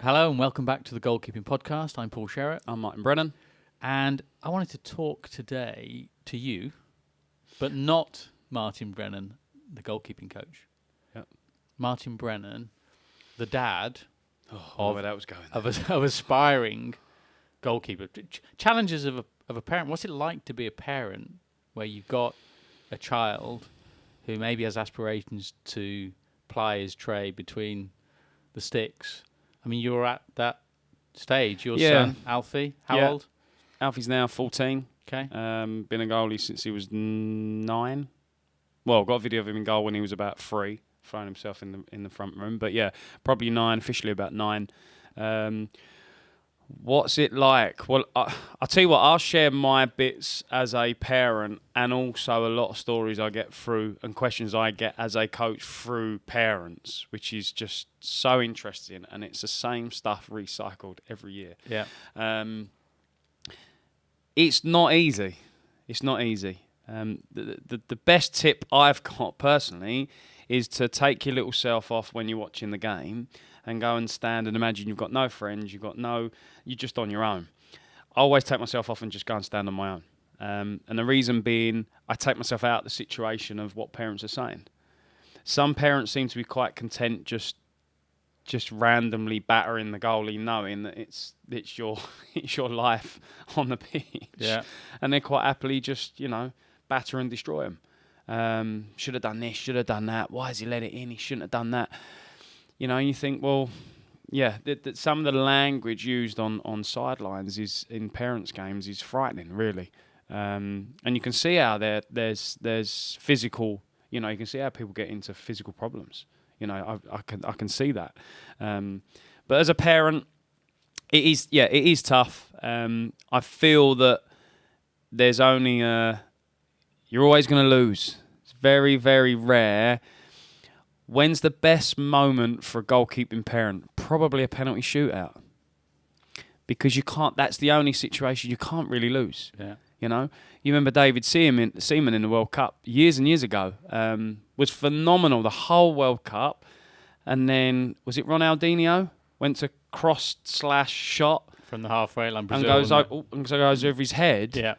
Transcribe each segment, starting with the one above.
Hello and welcome back to the Goalkeeping Podcast. I'm Paul Sherratt. I'm Martin Brennan. And I wanted to talk today to you, but not Martin Brennan, the goalkeeping coach. Yep. Martin Brennan, the dad Where that was going. of aspiring goalkeeper. Challenges of a parent. What's it like to be a parent where you've got a child who maybe has aspirations to ply his trade between the sticks? I mean, you're at that stage. Your son, Alfie, how old? Alfie's now 14. Okay. Been a goalie since he was 9. Well, got a video of him in goal when he was about 3, throwing himself in the front room. But yeah, probably 9, officially about 9. What's it like? Well, I'll tell you what, I'll share my bits as a parent and also a lot of stories I get through and questions I get as a coach through parents, which is just so interesting. And it's the same stuff recycled every year. Yeah. It's not easy. It's not easy. The best tip I've got personally is to take your little self off when you're watching the game and go and stand and imagine you've got no friends, you're just on your own. I always take myself off and just go and stand on my own. And the reason being, I take myself out of the situation of what parents are saying. Some parents seem to be quite content just randomly battering the goalie, knowing that it's your life on the pitch. Yeah. And they're quite happily just, batter and destroy them. Should have done this, should have done that. Why has he let it in? He shouldn't have done that. And you think, well, yeah, that some of the language used on sidelines is in parents' games is frightening, really. And you can see how there's physical. You can see how people get into physical problems. I can see that. But as a parent, it is tough. I feel that there's only you're always going to lose. It's very, very rare. When's the best moment for a goalkeeping parent? Probably a penalty shootout. Because you can't. That's the only situation you can't really lose. Yeah. You remember David Seaman in the World Cup years and years ago. Was phenomenal the whole World Cup. And then, was it Ronaldinho? Went to cross/shot. From the halfway line, And Brazil. goes over his head. Yeah.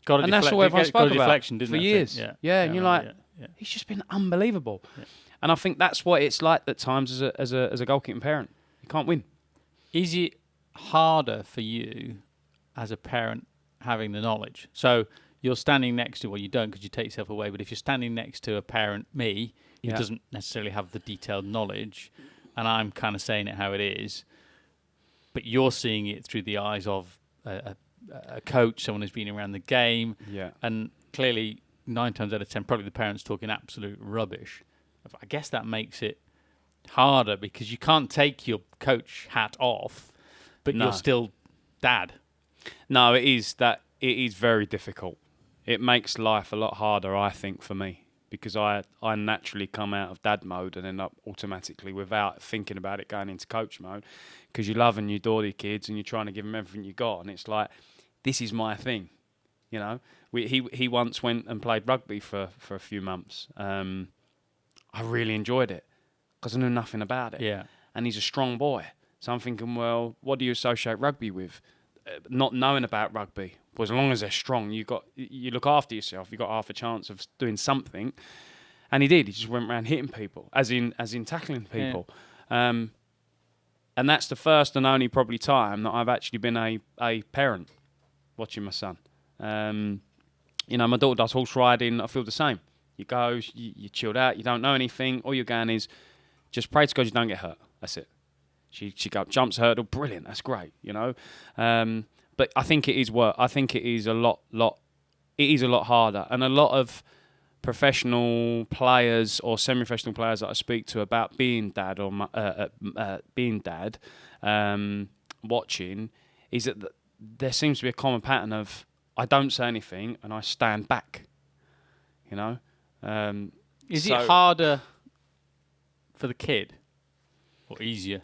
And that's all everyone spoke about didn't for it? years. Yeah. And you're like, he's just been unbelievable. Yeah. And I think that's what it's like at times as a goalkeeping parent. You can't win. Is it harder for you as a parent having the knowledge? So you're standing next to, well, you don't because you take yourself away, but if you're standing next to a parent, me, who doesn't necessarily have the detailed knowledge, and I'm kind of saying it how it is, but you're seeing it through the eyes of a coach, someone who's been around the game, and clearly 9 times out of 10, probably the parent's talking absolute rubbish. I guess that makes it harder because you can't take your coach hat off, but you're still dad. No, it is very difficult. It makes life a lot harder, I think, for me, because I naturally come out of dad mode and end up automatically, without thinking about it, going into coach mode, because you love and you adore your kids and you're trying to give them everything you got, and it's like, this is my thing, He once went and played rugby for a few months. I really enjoyed it because I knew nothing about it. Yeah. And he's a strong boy. So I'm thinking, well, what do you associate rugby with? Not knowing about rugby. Well, as long as they're strong, you look after yourself. You got half a chance of doing something. And he did. He just went around hitting people, as in tackling people. Yeah. And that's the first and only probably time that I've actually been a parent watching my son. My daughter does horse riding. I feel the same. You go, you chilled out, you don't know anything. All you're going is just pray to God you don't get hurt. That's it. She jumps hurdle, brilliant. That's great, But I think it is work. I think it is a lot. It is a lot harder, and a lot of professional players or semi-professional players that I speak to about being dad or watching is that there seems to be a common pattern of I don't say anything and I stand back. Is it harder for the kid or easier?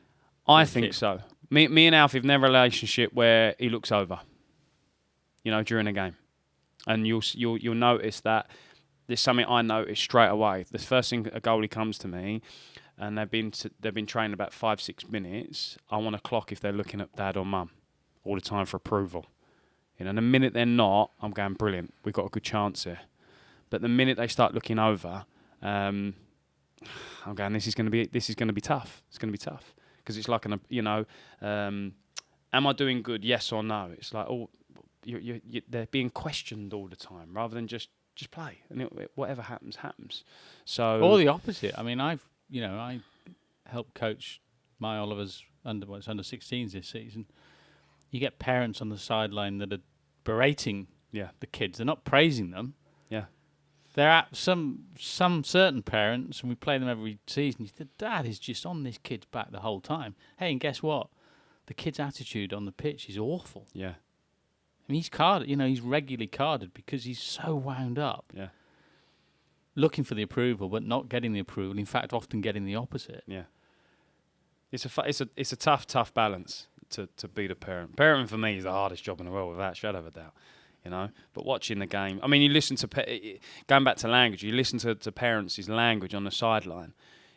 I think so. Me and Alfie have never a relationship where he looks over, during a game, and you'll notice that there's something I notice straight away. The first thing a goalie comes to me, and they've been trained about 5-6 minutes, I want to clock if they're looking at dad or mum all the time for approval. You know, and the minute they're not, I'm going, brilliant, we've got a good chance here. But the minute they start looking over, I'm going, this is going to be tough. It's going to be tough because it's like am I doing good? Yes or no? It's like, oh, they're being questioned all the time rather than just play, and whatever happens. So or the opposite. I mean, I helped coach my Oliver's under 16s this season. You get parents on the sideline that are berating the kids. They're not praising them. Yeah. There are some certain parents, and we play them every season. The dad is just on this kid's back the whole time. Hey, and guess what? The kid's attitude on the pitch is awful. Yeah. I mean, he's carded. He's regularly carded because he's so wound up. Yeah. Looking for the approval, but not getting the approval. In fact, often getting the opposite. Yeah. It's a tough balance to be the parent. Parenting for me is the hardest job in the world, without a shadow of a doubt. But watching the game, I mean, you listen to going back to language. You listen to parents' language on the sideline.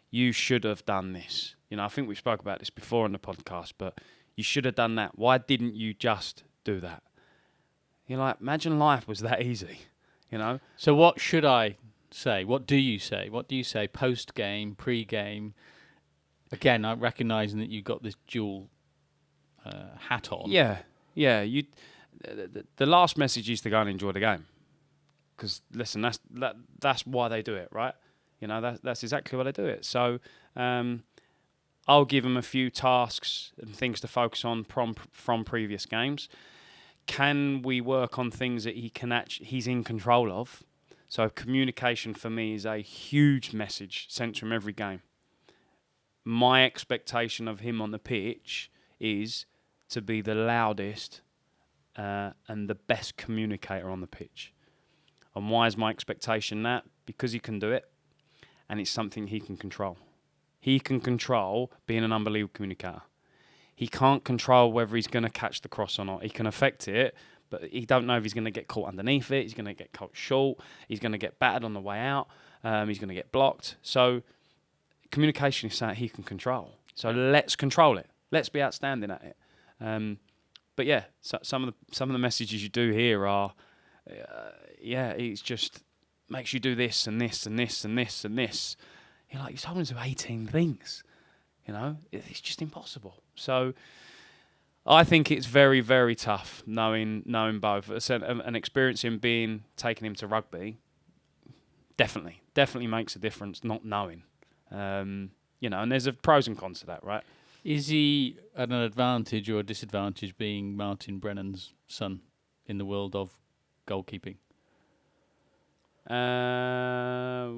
You should have done this. I think we spoke about this before on the podcast, but you should have done that. Why didn't you just do that? You're like, imagine life was that easy. So what should I say? What do you say? What do you say post game, pre game? Again, I'm recognising that you've got this dual hat on. Yeah. The last message is to go and enjoy the game, because listen, that's why they do it, right? That's exactly why they do it. So I'll give him a few tasks and things to focus on from previous games. Can we work on things that he's in control of? So communication for me is a huge message sent to him every game. My expectation of him on the pitch is to be the loudest and the best communicator on the pitch. And why is my expectation that? Because he can do it, and it's something he can control. He can control being an unbelievable communicator. He can't control whether he's going to catch the cross or not. He can affect it, but he don't know if he's going to get caught underneath it. He's going to get caught short. He's going to get battered on the way out. He's going to get blocked. So communication is something he can control. So let's control it. Let's be outstanding at it. But yeah, so some of the messages you do hear are, it's just makes you do this and this and this and this and this. You're like, you told him to do 18 things. It's just impossible. So I think it's very, very tough knowing both. An experience in taking him to rugby definitely makes a difference. Not knowing, and there's a pros and cons to that, right? Is he at an advantage or a disadvantage being Martin Brennan's son in the world of goalkeeping?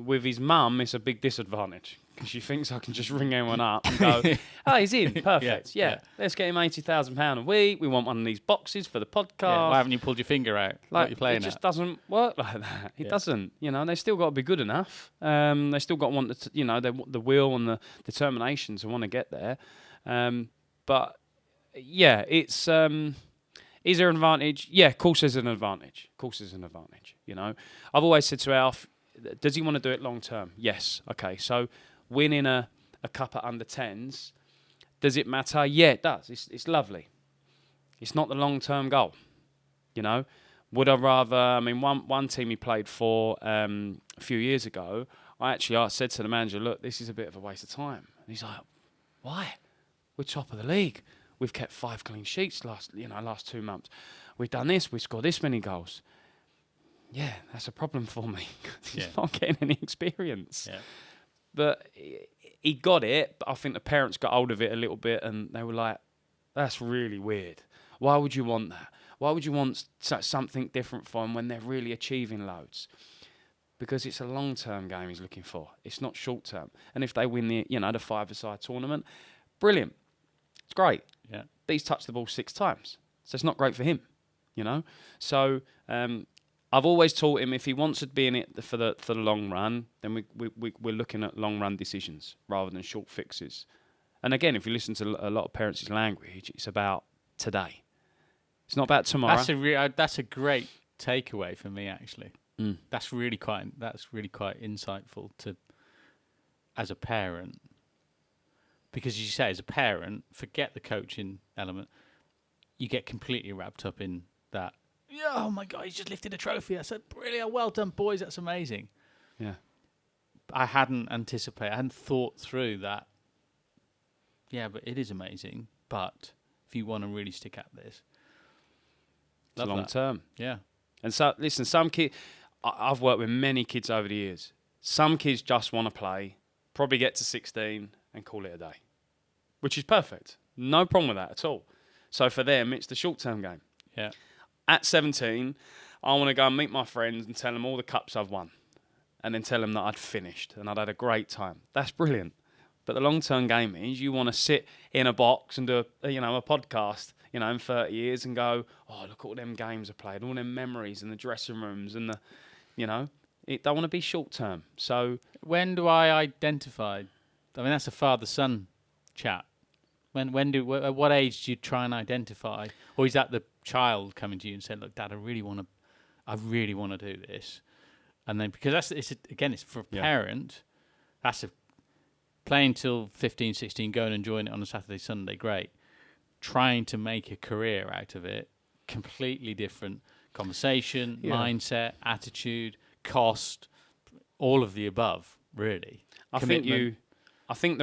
With his mum, it's a big disadvantage because she thinks I can just ring anyone up and go, "Oh, he's in, perfect, yeah. Let's get him £80,000 a week. We want one of these boxes for the podcast." Yeah, why haven't you pulled your finger out? Like, you're playing it just doesn't work like that. It doesn't. They still got to be good enough. They still got to want the will and the determination to want to get there. But yeah, it's. Is there an advantage? Yeah, of course there's an advantage. I've always said to Alf, does he want to do it long term? Yes. Okay, so winning a cup at under 10s, does it matter? Yeah, it does. It's lovely. It's not the long term goal. Would I rather? One team he played for a few years ago, I said to the manager, look, this is a bit of a waste of time. And he's like, why? We're top of the league. We've kept 5 clean sheets last 2 months. We've done this. We scored this many goals. Yeah, that's a problem for me. He's not getting any experience. Yeah. But he got it. But I think the parents got hold of it a little bit, and they were like, "That's really weird. Why would you want that? Why would you want something different for him when they're really achieving loads?" Because it's a long-term game he's looking for. It's not short-term. And if they win the 5-a-side tournament, brilliant. It's great. Yeah. But he's touched the ball 6 times. So it's not great for him, So I've always taught him if he wants to be in it for the long run, then we're looking at long-run decisions rather than short fixes. And again, if you listen to a lot of parents' language, it's about today. It's not about tomorrow. That's a great takeaway for me, actually. That's really quite insightful to, as a parent, because as you say, as a parent, forget the coaching element. You get completely wrapped up in that. Yeah, oh my God, he's just lifted a trophy. I said, brilliant, well done, boys. That's amazing. Yeah. I hadn't anticipated, I hadn't thought through that. Yeah, but it is amazing. But if you want to really stick at this, It's long term. Yeah. And so, listen, some kids, I've worked with many kids over the years. Some kids just want to play, probably get to 16 and call it a day, which is perfect. No problem with that at all. So for them, it's the short-term game. Yeah. At 17, I want to go and meet my friends and tell them all the cups I've won, and then tell them that I'd finished and I'd had a great time. That's brilliant. But the long-term game is you want to sit in a box and do a podcast, in 30 years and go, oh, look at all them games I played, all them memories in the dressing rooms and it don't want to be short-term. So when do I identify? I mean, that's a father-son chat. At what age do you try and identify, or is that the child coming to you and saying, "Look, Dad, I really want to do this," and then because it's for a parent, that's playing till 15, 16, going and enjoying it on a Saturday, Sunday, great. Trying to make a career out of it, completely different conversation, mindset, attitude, cost, all of the above, really. I think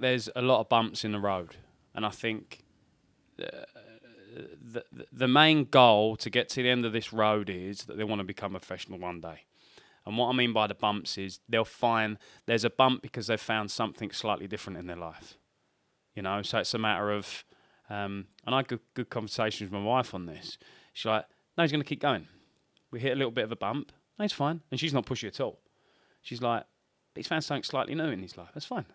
there's a lot of bumps in the road, and I think the main goal to get to the end of this road is that they want to become a professional one day. And what I mean by the bumps is they'll find there's a bump because they've found something slightly different in their life. So it's a matter of, and I had good conversations with my wife on this. She's like, no, he's going to keep going. We hit a little bit of a bump. No, it's fine. And she's not pushy at all. She's like, but he's found something slightly new in his life. That's fine.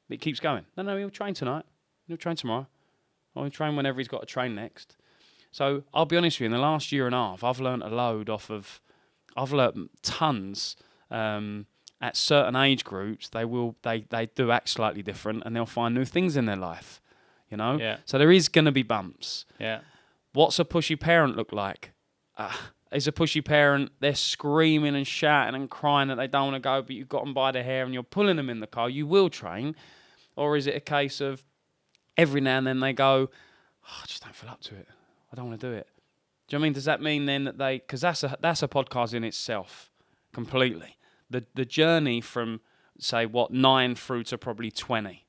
But he keeps going. No, he'll train tonight. He'll train tomorrow. Or he'll train whenever he's got to train next. So I'll be honest with you, in the last year and a half, I've learned tons. At certain age groups, they do act slightly different, and they'll find new things in their life. Yeah. So there is going to be bumps. Yeah. What's a pushy parent look like? Is a pushy parent, they're screaming and shouting and crying that they don't want to go, but you've got them by the hair and you're pulling them in the car, you will train? Or is it a case of every now and then they go, oh, I just don't feel up to it. I don't want to do it. Do you know what I mean? Does that mean then that because that's a podcast in itself, completely. The journey from, say, 9 through to probably 20,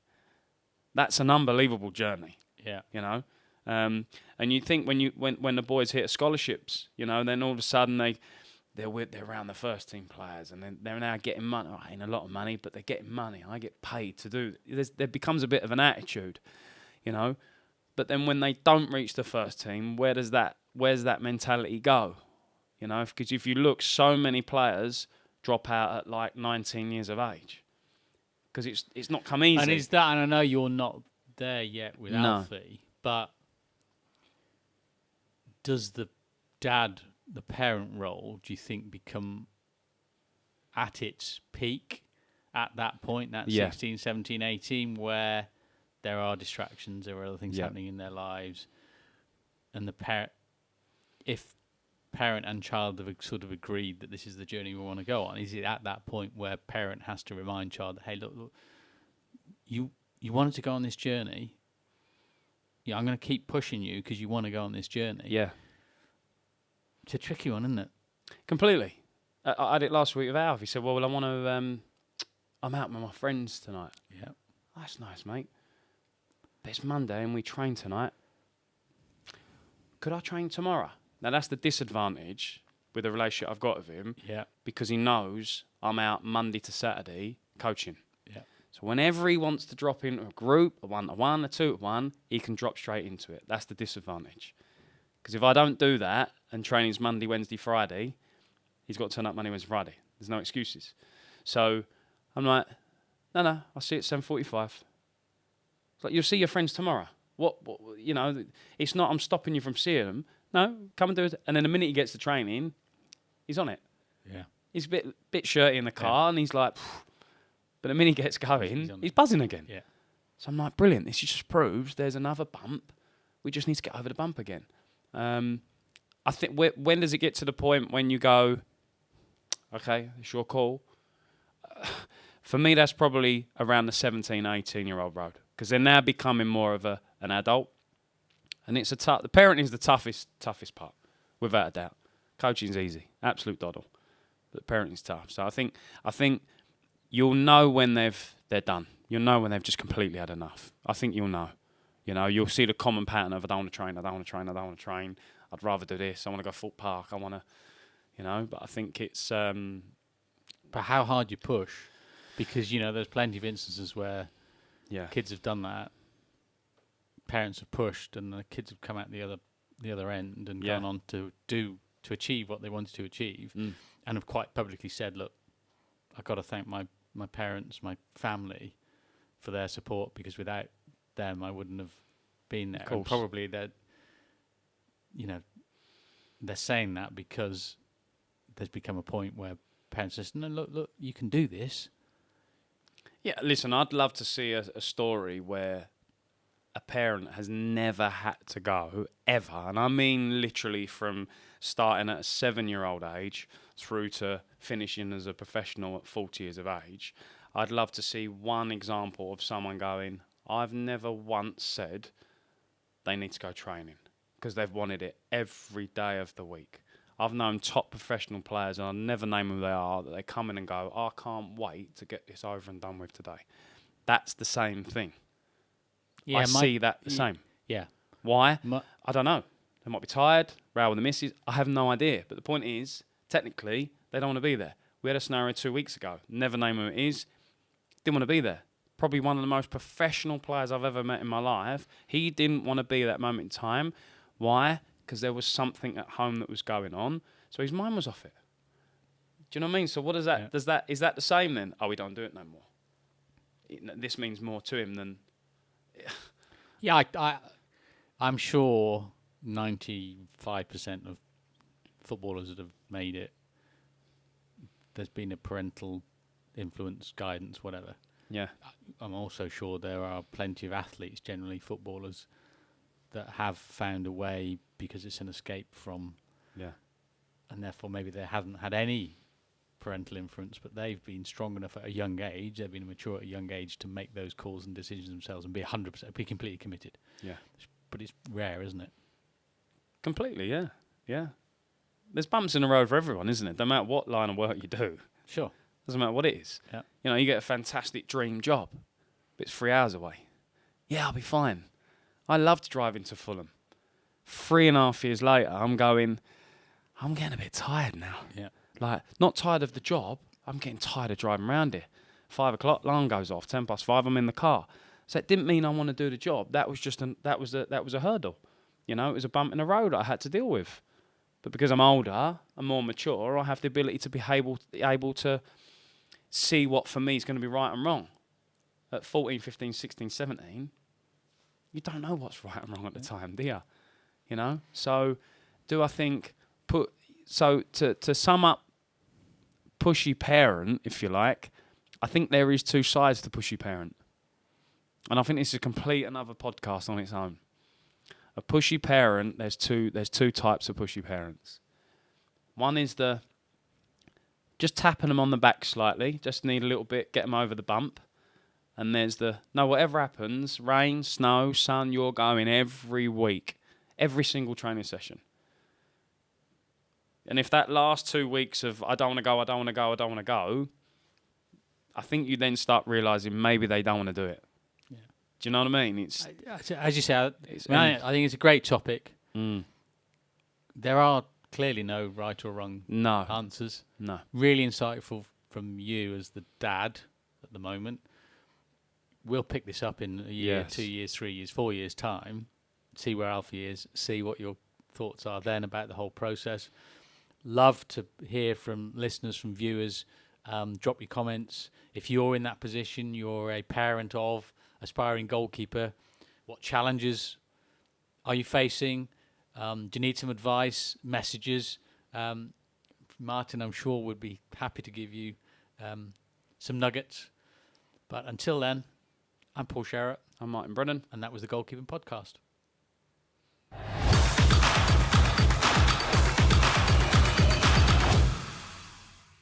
that's an unbelievable journey. Yeah. And you think when the boys hit scholarships, then all of a sudden they're around the first team players, and then they're now getting money. Oh, ain't a lot of money, but they're getting money. I get paid to do. There becomes a bit of an attitude, But then when they don't reach the first team, where's that mentality go? Because if you look, so many players drop out at like 19 years of age because it's not come easy. And is that? And I know you're not there yet with Alfie, but does the parent role, do you think, become at its peak at that point, that 16, 17, 18, where there are distractions, there are other things happening in their lives, and if parent and child have sort of agreed that this is the journey we want to go on, is it at that point where parent has to remind child, hey, look, you wanted to go on this journey. Yeah, I'm going to keep pushing you because you want to go on this journey. Yeah. It's a tricky one, isn't it? Completely. I had it last week with Alf. He said, well, I want to, I'm out with my friends tonight. Yeah. That's nice, mate. But it's Monday and we train tonight. Could I train tomorrow? Now, that's the disadvantage with the relationship I've got with him. Yeah. Because he knows I'm out Monday to Saturday coaching. Yeah. So whenever he wants to drop into a group, a 1-to-1, a 2-to-1, he can drop straight into it. That's the disadvantage. Because if I don't do that and training's Monday, Wednesday, Friday, he's got to turn up Monday, Wednesday, Friday. There's no excuses. So I'm like, no, I'll see you at 7:45. It's like, you'll see your friends tomorrow. What, it's not I'm stopping you from seeing them. No, come and do it. And then the minute he gets to training, he's on it. Yeah. He's a bit shirty in the car, and he's like, phew. But the minute he gets going, he's buzzing again. Yeah. So I'm like, brilliant. This just proves there's another bump. We just need to get over the bump again. I think when does it get to the point when you go, okay, it's your call? For me, that's probably around the 17, 18-year-old road. because they're now becoming more of an adult, and it's the parenting is the toughest part, without a doubt. Coaching's easy, absolute doddle, but parenting's tough. So I think you'll know when they're done. You'll know when they've just completely had enough. I think you'll know. You know, you'll see the common pattern of I don't want to train, I don't want to train, I don't want to train. I'd rather do this. I want to go full park. I want to, you know. But I think it's. But how hard you push, because there's plenty of instances where kids have done that. Parents have pushed, and the kids have come out the other end and gone on to achieve what they wanted to achieve, and have quite publicly said, "Look, I've got to thank my parents, my family, for their support, because without them, I wouldn't have been there." And probably they're saying that because there's become a point where parents say, "No, look, you can do this." Yeah, listen, I'd love to see a story where a parent has never had to go, ever, and I mean literally from starting at a 7-year-old age through to finishing as a professional at 40 years of age. I'd love to see one example of someone going, I've never once said they need to go training, because they've wanted it every day of the week. I've known top professional players, and I'll never name who they are, that they come in and go, I can't wait to get this over and done with today. That's the same thing. Yeah, I see that the same. Yeah. Why? I don't know. They might be tired, row with the missus. I have no idea. But the point is, technically, they don't want to be there. We had a scenario 2 weeks ago. Never name who it is. Didn't want to be there. Probably one of the most professional players I've ever met in my life. He didn't want to be at that moment in time. Why? Because there was something at home that was going on. So his mind was off it. Do you know what I mean? So what is that? Yeah. Is that the same then? Oh, we don't do it no more. This means more to him than... Yeah, I'm sure 95% of footballers that have made it, there's been a parental influence, guidance, whatever. Yeah. I'm also sure there are plenty of athletes, generally footballers, that have found a way because it's an escape from... Yeah. And therefore maybe they haven't had any parental influence, but they've been strong enough at a young age, they've been mature at a young age to make those calls and decisions themselves and be 100%, be completely committed. Yeah. But it's rare, isn't it? Completely, yeah. Yeah. There's bumps in the road for everyone, isn't it? No matter what line of work you do. Sure. Doesn't matter what it is. Yeah. You know, you get a fantastic dream job, but it's 3 hours away. Yeah, I'll be fine. I loved driving to Fulham. 3.5 years later, I'm getting a bit tired now. Yeah. Like, not tired of the job. I'm getting tired of driving around here. 5 o'clock, alarm goes off. 5:10, I'm in the car. So it didn't mean I want to do the job. That was just that was a hurdle. You know, it was a bump in the road I had to deal with. But because I'm older, I'm more mature, I have the ability to be able to see what for me is going to be right and wrong. At 14, 15, 16, 17, you don't know what's right and wrong at the time, do you? You know? So do I think to sum up pushy parent, if you like, I think there is two sides to pushy parent. And I think this is another podcast on its own. A pushy parent, there's two types of pushy parents. One is just tapping them on the back slightly, just need a little bit, get them over the bump. And there's whatever happens, rain, snow, sun, you're going every week, every single training session. And if that last 2 weeks of I don't want to go, I think you then start realising maybe they don't want to do it. Yeah. Do you know what I mean? It's as you say, I think it's a great topic. Mm. There are clearly no right or wrong answers. No. Really insightful from you as the dad at the moment. We'll pick this up in a year, 2 years, 3 years, 4 years' time, see where Alfie is, see what your thoughts are then about the whole process. Love to hear from listeners, from viewers. Drop your comments. If you're in that position, you're a parent of aspiring goalkeeper, what challenges are you facing? Do you need some advice, messages? Martin, I'm sure, would be happy to give you some nuggets. But until then, I'm Paul Sherratt. I'm Martin Brennan. And that was the Goalkeeping Podcast.